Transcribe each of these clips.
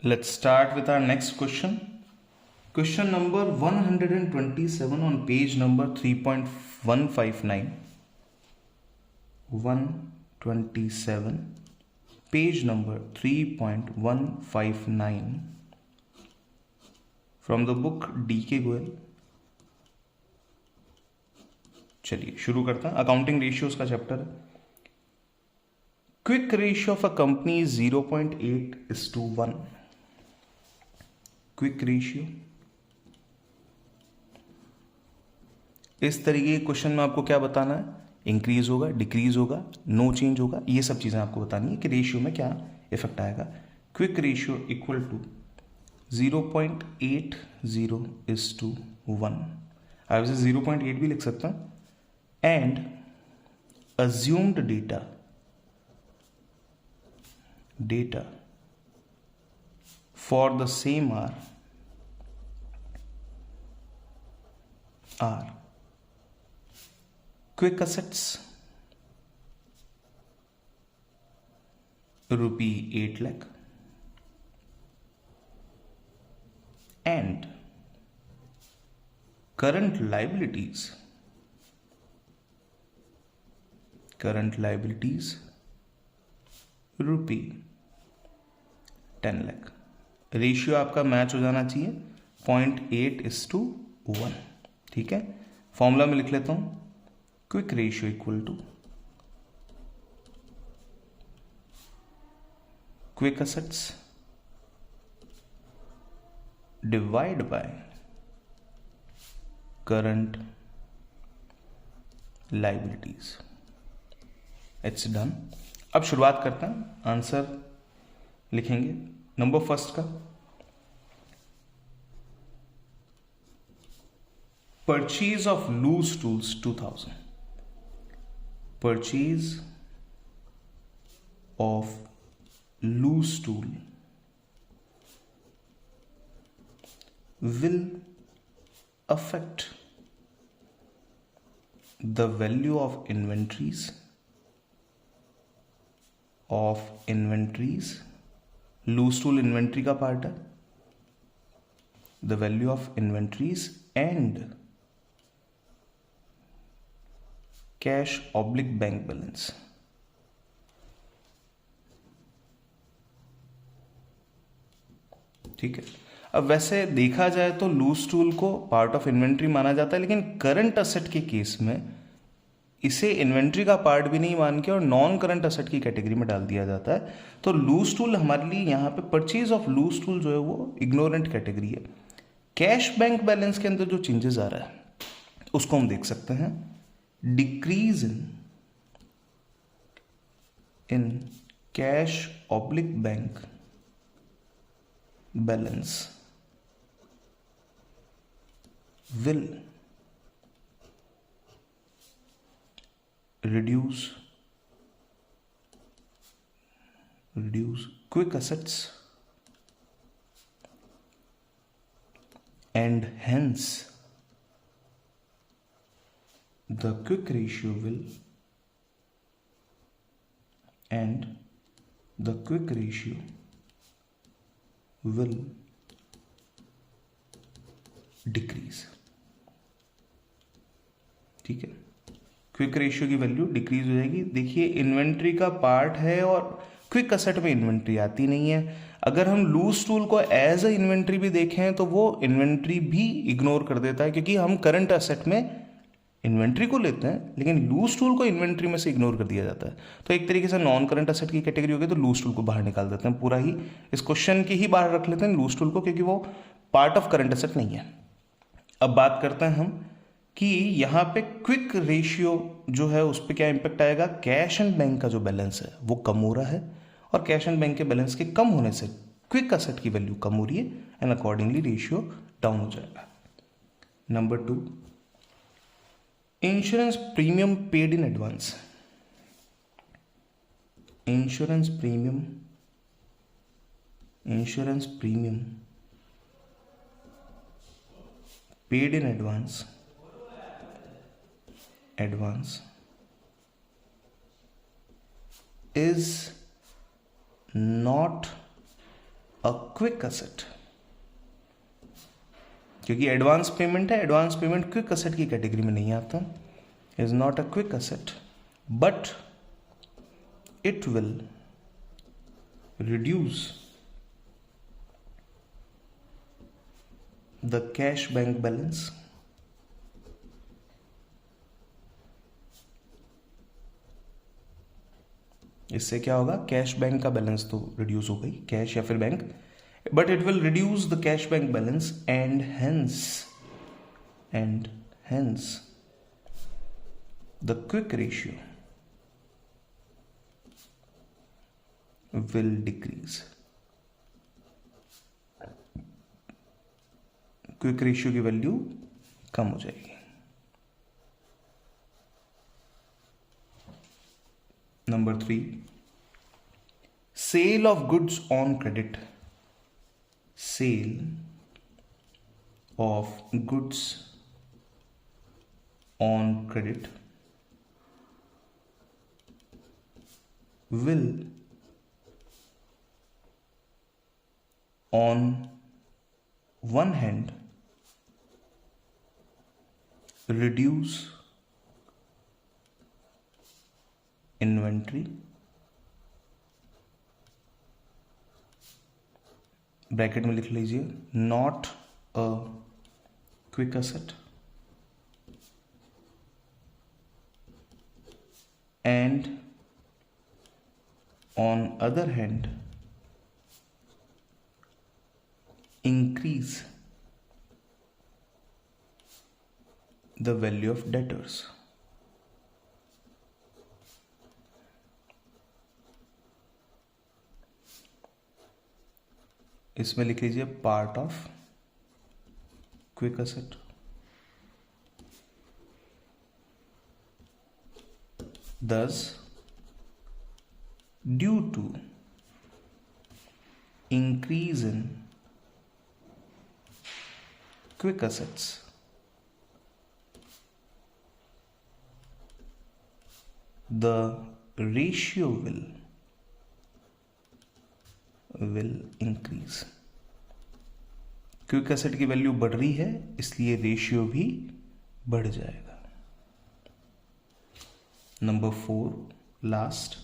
Let's start with our next question. Question number 127 on page number 3.159. 127, page number 3.159 from the book D.K. Goyal. चलिए शुरू करते हैं. Accounting ratios का chapter है. Quick ratio of a company is 0.8:1. Quick ratio. इस तरीके के question में आपको क्या बताना है? इंक्रीज होगा, डिक्रीज होगा, नो चेंज होगा, ये सब चीजें आपको बतानी है कि रेशियो में क्या इफेक्ट आएगा. Quick ratio equal to 0.80:1. आप इसे 0.8 भी लिख सकते हैं. And assumed data for the same are quick assets rupee 8 lakh and current liabilities rupee 10 lakh. Ratio आपका मैच हो जाना चाहिए 0.8:1. ठीक है. फॉर्मूला में लिख लेता हूं. Quick ratio equal to quick assets divide by current liabilities. It's done. अब शुरुआत करते हैं. आंसर लिखेंगे. नंबर फर्स्ट का purchase of loose tools 2000. Purchase of loose tool will affect the value of inventories loose tool inventory का part है. the value of inventories and cash oblique bank balance. ठीक है. अब वैसे देखा जाए तो लूज टूल को पार्ट ऑफ इन्वेंट्री माना जाता है, लेकिन करंट असेट के केस में इसे इन्वेंट्री का पार्ट भी नहीं मान के और नॉन करंट असेट की कैटेगरी में डाल दिया जाता है. तो लूज टूल हमारे लिए यहाँ पे परचेज ऑफ लूज टूल जो है वो इग्नोरेंट कैटेगरी है. कैश बैंक बैलेंस के अंदर जो चेंजेस आ रहा है उसको हम देख सकते हैं. Decrease in cash oblique bank balance will reduce quick assets and hence the quick ratio will decrease. ठीक है. क्विक रेशियो की वैल्यू डिक्रीज हो जाएगी. देखिए इन्वेंट्री का पार्ट है और क्विक असेट में इन्वेंट्री आती नहीं है. अगर हम लूज टूल को एज अ इन्वेंट्री भी देखें तो वो इन्वेंट्री भी इग्नोर कर देता है, क्योंकि हम करंट असेट में इन्वेंट्री को लेते हैं लेकिन लूज टूल को इन्वेंट्री में से इग्नोर कर दिया जाता है. तो एक तरीके से नॉन करंट असेट की कैटेगरी हो गई तो लूज टूल को बाहर निकाल देते हैं. पूरा ही इस क्वेश्चन की ही बाहर रख लेते हैं लूज टूल को, क्योंकि वो पार्ट ऑफ करंट असेट नहीं है. अब बात करते हैं हम कि यहाँ पे क्विक रेशियो जो है उस पर क्या इंपैक्ट आएगा. कैश एंड बैंक का जो बैलेंस है वो कम हो रहा है और कैश एंड बैंक के बैलेंस के कम होने से क्विक असेट की वैल्यू कम हो रही है एंड अकॉर्डिंगली रेशियो डाउन हो जाएगा. Number 2, insurance premium paid in advance. Insurance premium paid in advance is not a quick asset, क्योंकि एडवांस पेमेंट है, एडवांस पेमेंट क्विक असेट की कैटेगरी में नहीं आता, is not a quick asset, but it will reduce the cash bank balance इससे क्या होगा, cash bank का बैलेंस तो रिड्यूस हो गई, कैश या फिर bank, but it will reduce the cash bank balance and hence the quick ratio will decrease. Quick ratio की वैल्यू कम हो जाएगी। Number 3, sale of goods on credit. Sale of goods on credit will on one hand reduce inventory, bracket में लिख लीजिए, not a quick asset, and on other hand increase the value of debtors. इसमें लिख लीजिए part of quick asset. Thus, due to increase in quick assets, the ratio will increase। Quick asset की value बढ़ रही है, इसलिए ratio भी बढ़ जाएगा। Number 4, last,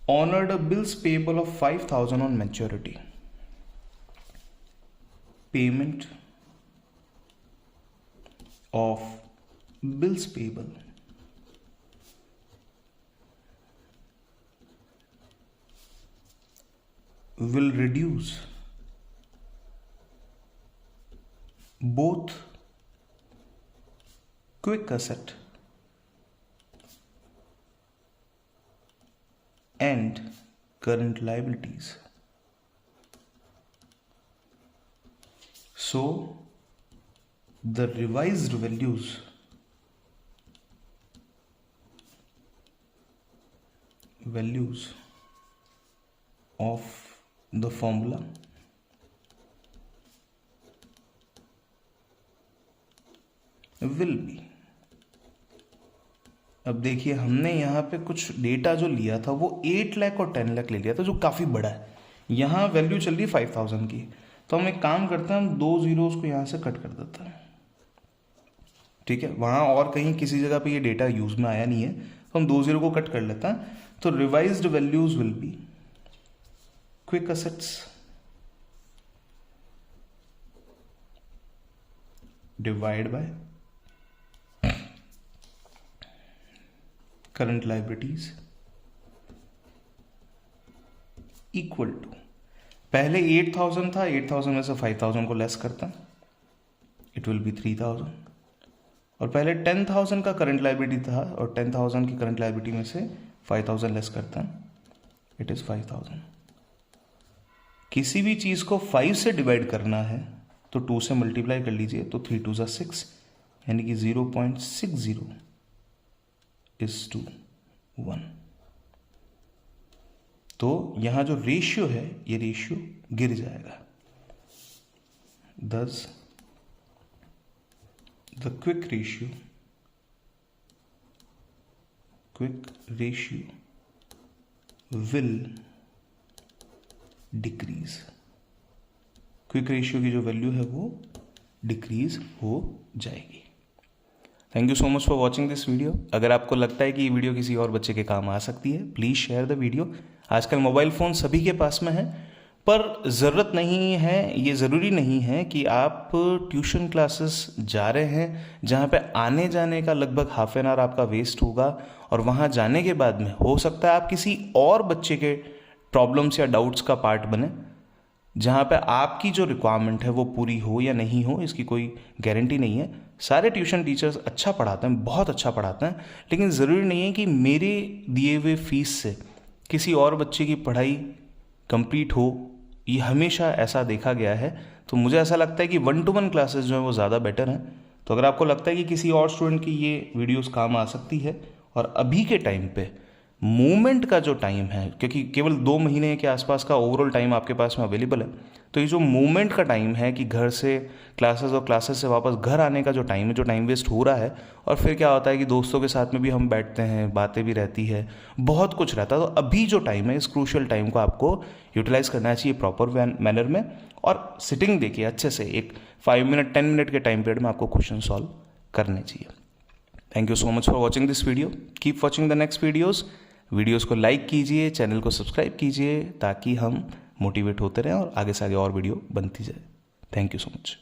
honoured bills payable of 5,000 on maturity. Payment of bills payable will reduce both quick asset and current liabilities. So the revised values of the formula will be, अब देखिए हमने यहाँ पे कुछ डेटा जो लिया था वो 8 लाख और 10 लाख ले लिया था, जो काफ़ी बड़ा है। यहाँ वैल्यू चल रही है 5,000 की, तो हम एक काम करते हैं, हम 2 जीरोस को यहाँ से कट कर देते हैं, ठीक है। वहाँ और कहीं किसी जगह पे ये डेटा यूज में आया नहीं है, तो हम 2 जीरो को कट कर लेते हैं। तो revised values will be quick assets divided by current liabilities equal to, पहले 8,000 था, 8,000 में से 5,000 को लेस करता है, इट विल बी 3,000, और पहले 10,000 का करंट लाइबिलिटी था और 10,000 की करंट लाइबिलिटी में से 5,000 लेस करता है, इट इज 5,000। किसी भी चीज़ को 5 से डिवाइड करना है तो 2 से मल्टीप्लाई कर लीजिए, तो 3 2 6, यानी कि 0.60 इज टू 1। तो यहां जो रेशियो है ये रेशियो गिर जाएगा। Thus the quick ratio will decrease, quick ratio की जो वैल्यू है वो डिक्रीज हो जाएगी। Thank you so much for watching this video. अगर आपको लगता है कि ये वीडियो किसी और बच्चे के काम आ सकती है, प्लीज़ शेयर द वीडियो। आजकल मोबाइल फ़ोन सभी के पास में है, पर ज़रूरत नहीं है, ये ज़रूरी नहीं है कि आप ट्यूशन क्लासेस जा रहे हैं जहाँ पे आने जाने का लगभग हाफ एन आवर आपका वेस्ट होगा, और वहाँ जाने के बाद में हो सकता है आप किसी और बच्चे के प्रॉब्लम्स या डाउट्स का पार्ट बने, जहाँ पे आपकी जो रिक्वायरमेंट है वो पूरी हो या नहीं हो, इसकी कोई गारंटी नहीं है। सारे ट्यूशन टीचर्स अच्छा पढ़ाते हैं, बहुत अच्छा पढ़ाते हैं, लेकिन ज़रूरी नहीं है कि मेरे दिए हुए फीस से किसी और बच्चे की पढ़ाई कंप्लीट हो। ये हमेशा ऐसा देखा गया है। तो मुझे ऐसा लगता है कि 1-to-1 क्लासेस जो है वो ज़्यादा बेटर हैं। तो अगर आपको लगता है कि किसी और स्टूडेंट की ये वीडियोस काम आ सकती है, और अभी के टाइम पे मूवमेंट का जो टाइम है, क्योंकि केवल 2 महीने के आसपास का ओवरऑल टाइम आपके पास में अवेलेबल है, तो ये जो मूवमेंट का टाइम है कि घर से क्लासेस और क्लासेस से वापस घर आने का जो टाइम है, जो टाइम वेस्ट हो रहा है, और फिर क्या होता है कि दोस्तों के साथ में भी हम बैठते हैं, बातें भी रहती है, बहुत कुछ रहता है। तो अभी जो टाइम है, इस क्रूशियल टाइम को आपको यूटिलाइज करना चाहिए प्रॉपर मैनर में, और सिटिंग देखिए अच्छे से, एक 5 मिनट 10 मिनट के टाइम पीरियड में आपको क्वेश्चन सॉल्व करने चाहिए। Thank you so much for watching this video. Keep watching the next videos को लाइक कीजिए, चैनल को सब्सक्राइब कीजिए, ताकि हम मोटिवेट होते रहें और आगे से आगे और वीडियो बनती जाए। Thank you so much.